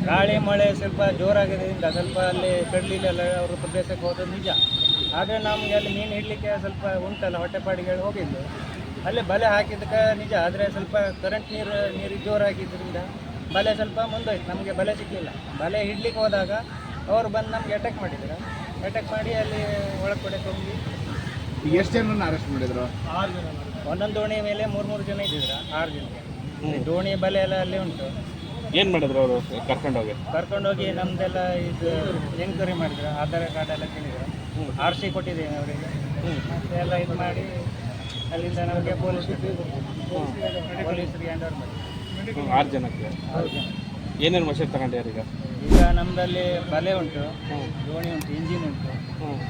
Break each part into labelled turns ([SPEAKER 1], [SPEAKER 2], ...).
[SPEAKER 1] ಗಾಳಿ ಮಳೆ ಸ್ವಲ್ಪ ಜೋರಾಗಿದ್ದರಿಂದ ಸ್ವಲ್ಪ ಅಲ್ಲಿ ಕಡಲಿಲೆಲ್ಲ ಅವರು ಪ್ರದೇಶಕ್ಕೆ ಹೋಗೋದು ನಿಜ. ಆದರೆ ನಮಗೆ ಅಲ್ಲಿ ಮೀನು ಹಿಡಲಿಕ್ಕೆ ಸ್ವಲ್ಪ ಉಂಟಲ್ಲ, ಹೊಟ್ಟೆಪಾಡಿಗೆ ಹೋಗಿದ್ದು ಅಲ್ಲಿ ಬಲೆ ಹಾಕಿದ್ದಕ್ಕೆ ನಿಜ. ಆದರೆ ಸ್ವಲ್ಪ ಕರೆಂಟ್ ನೀರು ಜೋರಾಗಿದ್ದರಿಂದ ಬಲೆ ಸ್ವಲ್ಪ ಮುಂದೋಯ್ತು, ನಮಗೆ ಬಲೆ ಸಿಗಲಿಲ್ಲ. ಬಲೆ ಹಿಡ್ಲಿಕ್ಕೆ ಹೋದಾಗ ಅವರು ಬಂದು ನಮಗೆ ಅಟ್ಯಾಕ್ ಮಾಡಿದ್ರು. ಅಟ್ಯಾಕ್ ಮಾಡಿ ಅಲ್ಲಿ ಒಳಗಡೆ ತುಂಬಿ
[SPEAKER 2] ಎಷ್ಟು ಜನ ಅರೆಸ್ಟ್ ಮಾಡಿದ್ರು?
[SPEAKER 1] 6 ಜನ. ಒಂದೊಂದು ದೋಣಿ ಮೇಲೆ 3 ಜನ ಇದ್ದಿದ್ರು, 6 ಜನಕ್ಕೆ. ದೋಣಿ ಬಲೆ ಎಲ್ಲ ಅಲ್ಲಿ ಉಂಟು.
[SPEAKER 3] ಏನು ಮಾಡಿದ್ರು ಅವರು?
[SPEAKER 1] ಕರ್ಕೊಂಡೋಗಿ ನಮ್ದೆಲ್ಲ ಇದು ಎಂಕ್ವೈರಿ ಮಾಡಿದ್ರು, ಆಧಾರ್ ಕಾರ್ಡ್ ಎಲ್ಲ ಕೇಳಿದ್ರು, RC ಕೊಟ್ಟಿದ್ದೇನೆ ಅವರಿಗೆ. ಮತ್ತೆ ಎಲ್ಲ ಇದು ಮಾಡಿ ಅಲ್ಲಿಂದ ನಮಗೆ ಪೊಲೀಸರಿಗೆ ಹ್ಯಾಂಡ್ ಓವರ್ ಮಾಡಿ.
[SPEAKER 3] 6 ಜನಕ್ಕೆ
[SPEAKER 1] 6 ಜನ.
[SPEAKER 3] ಏನೇನು ವಶ ತಗೊಂಡ್ಯಾರ ಈಗ?
[SPEAKER 1] ಈಗ ನಮ್ಮದಲ್ಲಿ ಬಲೆ ಉಂಟು, ದೋಣಿ ಉಂಟು, ಇಂಜಿನ್ ಉಂಟು.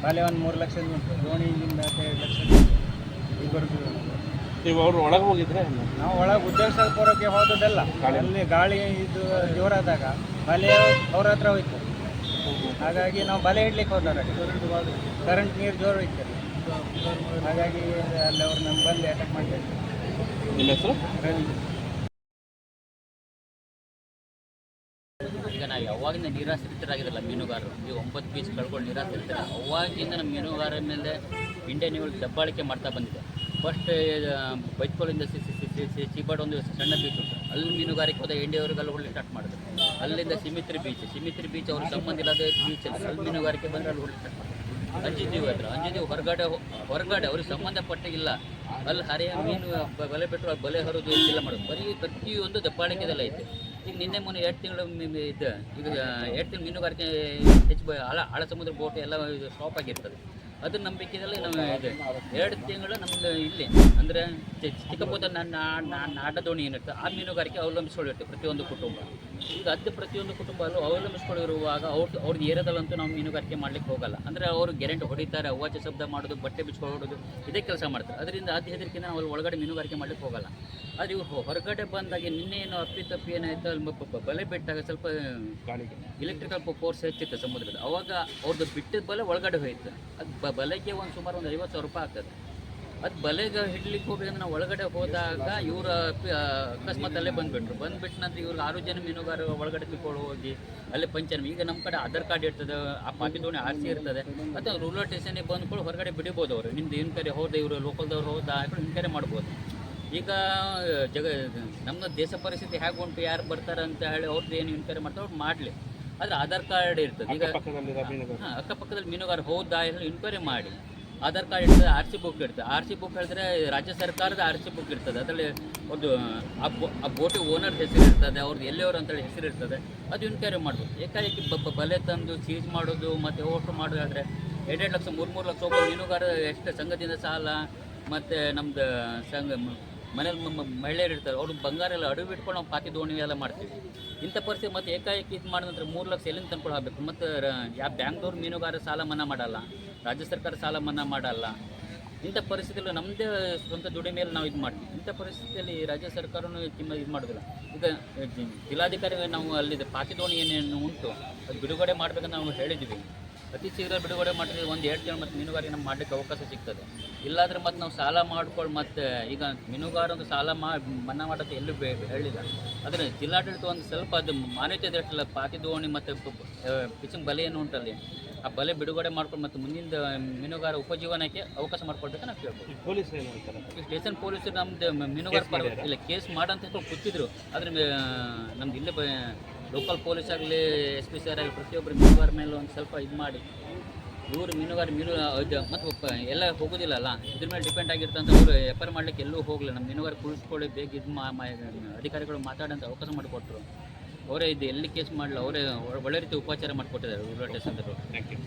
[SPEAKER 1] ಬಲೆ ಒಂದು 3 ಲಕ್ಷದ ಉಂಟು, ದೋಣಿ ಇಂಜಿನ್ 2 ಲಕ್ಷದ ಇಬ್ಬರದ್ದು.
[SPEAKER 3] ನೀವು ಅವರು ಒಳಗೆ ಹೋಗಿದ್ರೆ?
[SPEAKER 1] ನಾವು ಒಳಗೆ ಉದ್ದೇಶಪೂರ್ವಕ್ಕೆ ಹೋದದಲ್ಲ, ಅಲ್ಲಿ ಗಾಳಿ ಇದು ಜೋರಾದಾಗ ಬಲೆ ಅವ್ರ ಹತ್ರ ಹೋಯ್ತು. ಹಾಗಾಗಿ ನಾವು ಬಲೆ ಇಡ್ಲಿಕ್ಕೆ ಹೋದಾಗ ಕರೆಂಟ್ ನೀರು ಜೋರು ಇತ್ತು. ಹಾಗಾಗಿ ಅಲ್ಲಿ ಅವ್ರು ನಮ್ಮ ಬಂದು ಅಟ್ಯಾಕ್ ಮಾಡ್ತಾರೆ.
[SPEAKER 3] ನಿಮ್ಮ ಹೆಸರು?
[SPEAKER 1] ರವಿ.
[SPEAKER 4] ಈಗ ನಾವು ಯಾವಾಗಿಂದ ನಿರಾಶ್ರಿತರಾಗಿರಲ್ಲ ಮೀನುಗಾರರು, ಈ 9 ಬೀಚ್ ಕಳ್ಕೊಂಡು ನಿರಾಶ್ರಿತರ, ಅವಾಗಿಂದ ನಮ್ಮ ಮೀನುಗಾರರ ಮೇಲೆ ಇಂಡಿಯನ್ ನೇವಿ ದಬ್ಬಾಳಿಕೆ ಮಾಡ್ತಾ ಬಂದಿದೆ. ಫಸ್ಟ್ ಬೈತ್ಕೋಲಿಂದ ಚೀಬಾಡ್ ಒಂದು ಸಣ್ಣ ಬೀಚ್ ಉಂಟು, ಅಲ್ಲಿ ಮೀನುಗಾರಿಕೆ ಹೋದ ಇಂಡಿಯಾವ್ರಿಗೆ ಅಲ್ಲಿ ಹೊಡ್ಲಿಕ್ಕೆ ಸ್ಟಾರ್ಟ್ ಮಾಡಿದ್ರು. ಅಲ್ಲಿಂದ ಸಿಮಿತ್ರಿ ಬೀಚ್ ಅವ್ರಿಗೆ ಸಂಬಂಧ ಇಲ್ಲದ ಬೀಚ್ ಅಲ್ಲಿ ಅಲ್ಲಿ ಮೀನುಗಾರಿಕೆ ಬಂದರೆ ಅಲ್ಲಿ ಹೊಡ್ಲಿಕ್ಕೆ ಸ್ಟಾರ್ಟ್ ಮಾಡಿದ್ರು. ಅಂಜಿದೀವಿ ಹೊರಗಡೆ ಅವ್ರಿಗೆ ಸಂಬಂಧಪಟ್ಟಿಲ್ಲ. ಅಲ್ಲಿ ಹರಿಯ ಮೀನು ಬಲೆ ಬಿಟ್ಟರು, ಅಲ್ಲಿ ಬಲೆ ಹರಿದು ಎಲ್ಲ ಮಾಡೋದು, ಬರೀ ಪ್ರತಿಯೊಂದು ದಬ್ಬಾಳಿಕೆದೆಲ್ಲ ಐತೆ. ಈಗ ನಿನ್ನೆ ಮೊನ್ನೆ 2 ತಿಂಗಳು ಇದ್ದು, ಈಗ 2 ತಿಂಗಳು ಮೀನುಗಾರಿಕೆ ಹೆಚ್ಚು ಆಳ ಸಮುದ್ರ ಬೋಟ್ ಎಲ್ಲ ಸ್ಟಾಪ್ ಆಗಿರ್ತದೆ. ಅದ್ರ ನಂಬಿಕೆಯಲ್ಲಿ ನಾವು ಇದೆ 2 ತಿಂಗಳು ನಮ್ಮದು ಇಲ್ಲಿ ಅಂದರೆ ಚಿಕ್ಕಪುತ್ತ ನಾಡ ದೋಣಿ ಏನಿರ್ತದೆ ಆ ಮೀನುಗಾರಿಕೆ ಅವಲಂಬಿಸ್ಕೊಂಡಿರ್ತದೆ ಪ್ರತಿಯೊಂದು ಕುಟುಂಬ. ಈಗ ಅದು ಪ್ರತಿಯೊಂದು ಕುಟುಂಬ ಅಲ್ಲೂ ಅವಲಂಬಿಸ್ಕೊಂಡಿರುವಾಗ ಅವ್ರದ್ದು ಏರಿಯಾದಲ್ಲಂತೂ ನಾವು ಮೀನುಗಾರಿಕೆ ಮಾಡ್ಲಿಕ್ಕೆ ಹೋಗಲ್ಲ. ಅಂದರೆ ಅವರು ಗ್ಯಾರಂಟಿ ಹೊಡಿತಾರೆ, ಅವಾಚ್ಯ ಶಬ್ದ ಮಾಡೋದು, ಬಟ್ಟೆ ಬಿಚ್ಕೊಳ್ಳೋದು, ಇದೇ ಕೆಲಸ ಮಾಡ್ತಾರೆ. ಅದರಿಂದ ಅದು ಹೆದರಿಕೆಯಿಂದ ನಾವು ಅಲ್ಲಿ ಒಳಗಡೆ ಮೀನುಗಾರಿಕೆ ಮಾಡ್ಲಿಕ್ಕೆ ಹೋಗಲ್ಲ. ಆದರೆ ಇವ್ರು ಹೊರಗಡೆ ಬಂದಾಗ ನಿನ್ನೆ ಏನೋ ಅಪ್ಪಿತಪ್ಪಿ ಏನಾಯ್ತು, ಅಲ್ಲಿ ಬಲೆ ಬಿಟ್ಟಾಗ ಸ್ವಲ್ಪ ಗಾಳಿಗೆ ಎಲೆಕ್ಟ್ರಿಕಲ್ ಫೋರ್ಸ್ ಹೆಚ್ಚಿತ್ತು ಸಮುದ್ರದ, ಅವಾಗ ಅವ್ರದ್ದು ಬಿಟ್ಟಿದ್ದ ಬಲೆ ಒಳಗಡೆ ಹೋಯ್ತು. ಅದು ಬಲೆಗೆ ಸುಮಾರು ಒಂದು 50,000 ರೂಪಾಯಿ ಆಗ್ತದೆ. ಅದು ಬಲೆಗೆ ಹಿಡ್ಲಿಕ್ಕೆ ಹೋಗ್ಬೇಕಂದ್ರೆ ನಾವು ಒಳಗಡೆ ಹೋದಾಗ ಇವರು ಅಕಸ್ಮಾತ್ ಅಲ್ಲೇ ಬಂದುಬಿಟ್ರು. ನಂತರ ಇವ್ರಿಗೆ 6 ಜನ ಮೀನುಗಾರರು ಒಳಗಡೆ ತಿಳ್ಕೊಂಡು ಹೋಗಿ ಅಲ್ಲೇ ಪಂಚನ. ಈಗ ನಮ್ಮ ಕಡೆ ಆಧಾರ್ ಕಾರ್ಡ್ ಇರ್ತದೆ, ಆ ಪಾಕಿ ದೋಣಿ RC ಇರ್ತದೆ, ಮತ್ತು ರೂರಲ್ ಸ್ಟೇಷನಿಗೆ ಬಂದ್ಕೊಂಡು ಹೊರಗಡೆ ಬಿಡಿಬೋದು. ಅವರು ನಿಮ್ದು ಇನ್ಕ್ವೈರಿ ಹೋದ, ಇವರು ಲೋಕಲ್ದವ್ರು ಹೋದ ಇನ್ಕ್ವೈರಿ ಮಾಡ್ಬೋದು. ಈಗ ನಮ್ಮ ದೇಶ ಪರಿಸ್ಥಿತಿ ಹೇಗೆ ಉಂಟು, ಯಾರು ಬರ್ತಾರೆ ಅಂತ ಹೇಳಿ ಅವ್ರದ್ದು ಏನು ಇನ್ಕ್ವೈರಿ ಮಾಡ್ತಾರೆ ಅವ್ರು ಮಾಡಲಿ. ಆದರೆ ಆಧಾರ್ ಕಾರ್ಡ್ ಇರ್ತದೆ. ಈಗ ಅಕ್ಕಪಕ್ಕದಲ್ಲಿ ಮೀನುಗಾರ ಹೌದಾ ಎಲ್ಲ ಇನ್ಕ್ವೈರಿ ಮಾಡಿ. ಆಧಾರ್ ಕಾರ್ಡ್ ಇರ್ತದೆ, RC ಬುಕ್ ಇರ್ತದೆ. RC ಬುಕ್ ಹೇಳಿದ್ರೆ ರಾಜ್ಯ ಸರ್ಕಾರದ RC ಬುಕ್ ಇರ್ತದೆ. ಅದರಲ್ಲಿ ಒಂದು ಆ ಬೋಟಿಗೆ ಓನರ್ ಹೆಸರು ಇರ್ತದೆ, ಅವ್ರದ್ದು ಎಲ್ಲಿಯವರು ಅಂತೇಳಿ ಹೆಸರು ಇರ್ತದೆ. ಅದು ಇನ್ಕ್ವೈರಿ ಮಾಡ್ಬೋದು. ಏಕಾಏಕಿ ಬಲೆ ತಂದು ಸೀಜ್ ಮಾಡೋದು ಮತ್ತು ಓಟ್ರು ಮಾಡೋದಾದರೆ 2 ಲಕ್ಷ 3 ಲಕ್ಷ ಒಬ್ಬ ಮೀನುಗಾರ ಎಷ್ಟು ಸಂಘದಿಂದ ಸಾಲ, ಮತ್ತು ನಮ್ಮದು ಮನೇಲಿ ಮಹಿಳೆಯರು ಇರ್ತಾರೆ, ಅವರು ಬಂಗಾರ ಎಲ್ಲ ಅಡುಗೆ ಇಟ್ಕೊಂಡು ನಾವು ಪಾತಿ ದೋಣಿ ಎಲ್ಲ ಮಾಡ್ತೀವಿ. ಇಂಥ ಪರಿಸ್ಥಿತಿ ಮತ್ತು ಏಕಾಏಕಿ ಇದು ಮಾಡಿದ ನಂತರ 3 ಲಕ್ಷ ಎಲ್ಲಿಂದ ತಂದ್ಕೊಂಡು ಆಗಬೇಕು. ಮತ್ತು ಯಾವ ಬ್ಯಾಂಕ್ದವ್ರು ಮೀನುಗಾರ ಸಾಲ ಮನ್ನಾ ಮಾಡಲ್ಲ, ರಾಜ್ಯ ಸರ್ಕಾರ ಸಾಲ ಮನ್ನಾ ಮಾಡಲ್ಲ. ಇಂಥ ಪರಿಸ್ಥಿತಿಯಲ್ಲಿ ನಮ್ಮದೇ ಸ್ವಂತ ದುಡಿಮೆಯಲ್ಲಿ ನಾವು ಇದು ಮಾಡ್ತೀವಿ. ಇಂಥ ಪರಿಸ್ಥಿತಿಯಲ್ಲಿ ರಾಜ್ಯ ಸರ್ಕಾರನೂ ಇದು ಮಾಡೋದಿಲ್ಲ. ಈಗ ಜಿಲ್ಲಾಧಿಕಾರಿ ನಾವು ಅಲ್ಲಿದೆ ಪಾತಿ ದೋಣಿ ಏನೇನು ಉಂಟು ಅದು ಬಿಡುಗಡೆ ಮಾಡಬೇಕಂತ ನಾವು ಹೇಳಿದ್ವಿ. ಅತಿ ಶೀಘ್ರ ಬಿಡುಗಡೆ ಮಾಡಿದ್ರೆ 1-2 ತಿಂಗಳು ಮತ್ತು ಮೀನುಗಾರಿಕೆ ನಮ್ಗೆ ಮಾಡಲಿಕ್ಕೆ ಅವಕಾಶ ಸಿಗ್ತದೆ. ಇಲ್ಲಾಂದರೆ ಮತ್ತು ನಾವು ಸಾಲ ಮಾಡ್ಕೊಂಡು ಮತ್ತು ಈಗ ಮೀನುಗಾರಒಂದು ಸಾಲ ಮನ್ನಾ ಮಾಡೋದು ಎಲ್ಲೂ ಹೇಳಿಲ್ಲ. ಆದರೆ ಜಿಲ್ಲಾಡಳಿತ ಒಂದು ಸ್ವಲ್ಪ ಅದು ಮಾನ್ಯತೆ ಇದ್ರಷ್ಟಲ್ಲ, ಪಾತಿ ದೋಣಿ ಮತ್ತು ಫಿಶಿಂಗ್ ಬಲೆ ಏನು ಉಂಟಲ್ಲಿ ಆ ಬಲೆ ಬಿಡುಗಡೆ ಮಾಡ್ಕೊಂಡು ಮತ್ತು ಮುಂದಿನ ಮೀನುಗಾರ ಉಪಜೀವನಕ್ಕೆ ಅವಕಾಶ ಮಾಡ್ಕೊಳ್ಬೇಕು ನಾವು ಕೇಳ್ಬೋದು.
[SPEAKER 3] ಪೊಲೀಸರು ಏನು ಹೇಳ್ತಾರೆ?
[SPEAKER 4] ಸ್ಟೇಷನ್ ಪೊಲೀಸರು ನಮ್ಮದು ಮೀನುಗಾರ ಪರ ಇಲ್ಲ ಕೇಸ್ ಮಾಡಂತ ಕೂತಿದ್ರು. ಆದರೆ ನಮ್ದು ಇಲ್ಲೇ ಲೋಕಲ್ ಪೊಲೀಸ್ ಆಗಲಿ, SP ಸರ್ ಆಗಲಿ ಪ್ರತಿಯೊಬ್ಬರು ಮೀನುಗಾರ ಮೇಲೆ ಒಂದು ಸ್ವಲ್ಪ ಇದು ಮಾಡಿ, ಇವರು ಮೀನುಗಾರ ಇದು ಮತ್ತು ಎಲ್ಲ ಹೋಗೋದಿಲ್ಲಲ್ಲ, ಇದ್ರ ಮೇಲೆ ಡಿಪೆಂಡ್ ಆಗಿರ್ತಂತ ಅವರು ವ್ಯಾಪಾರ ಮಾಡಲಿಕ್ಕೆ ಎಲ್ಲೂ ಹೋಗಲಿಲ್ಲ. ನಮ್ಮ ಮೀನುಗಾರ ಕುಳಿಸ್ಕೊಳ್ಳಿ ಬೇಗ ಇದು ಅಧಿಕಾರಿಗಳು ಮಾತಾಡೋಂಥ ಅವಕಾಶ ಮಾಡಿಕೊಟ್ರು. ಅವರೇ ಇದು ಎಲ್ಲಿ ಕೇಸ್ ಮಾಡಲಿ, ಅವರೇ ಒಳ್ಳೆ ರೀತಿ ಉಪಚಾರ ಮಾಡಿಕೊಟ್ಟಿದ್ದಾರೆ ರೂರಲ್ ಸ್ಟೇಷನ್ದವರು.
[SPEAKER 3] Thank you.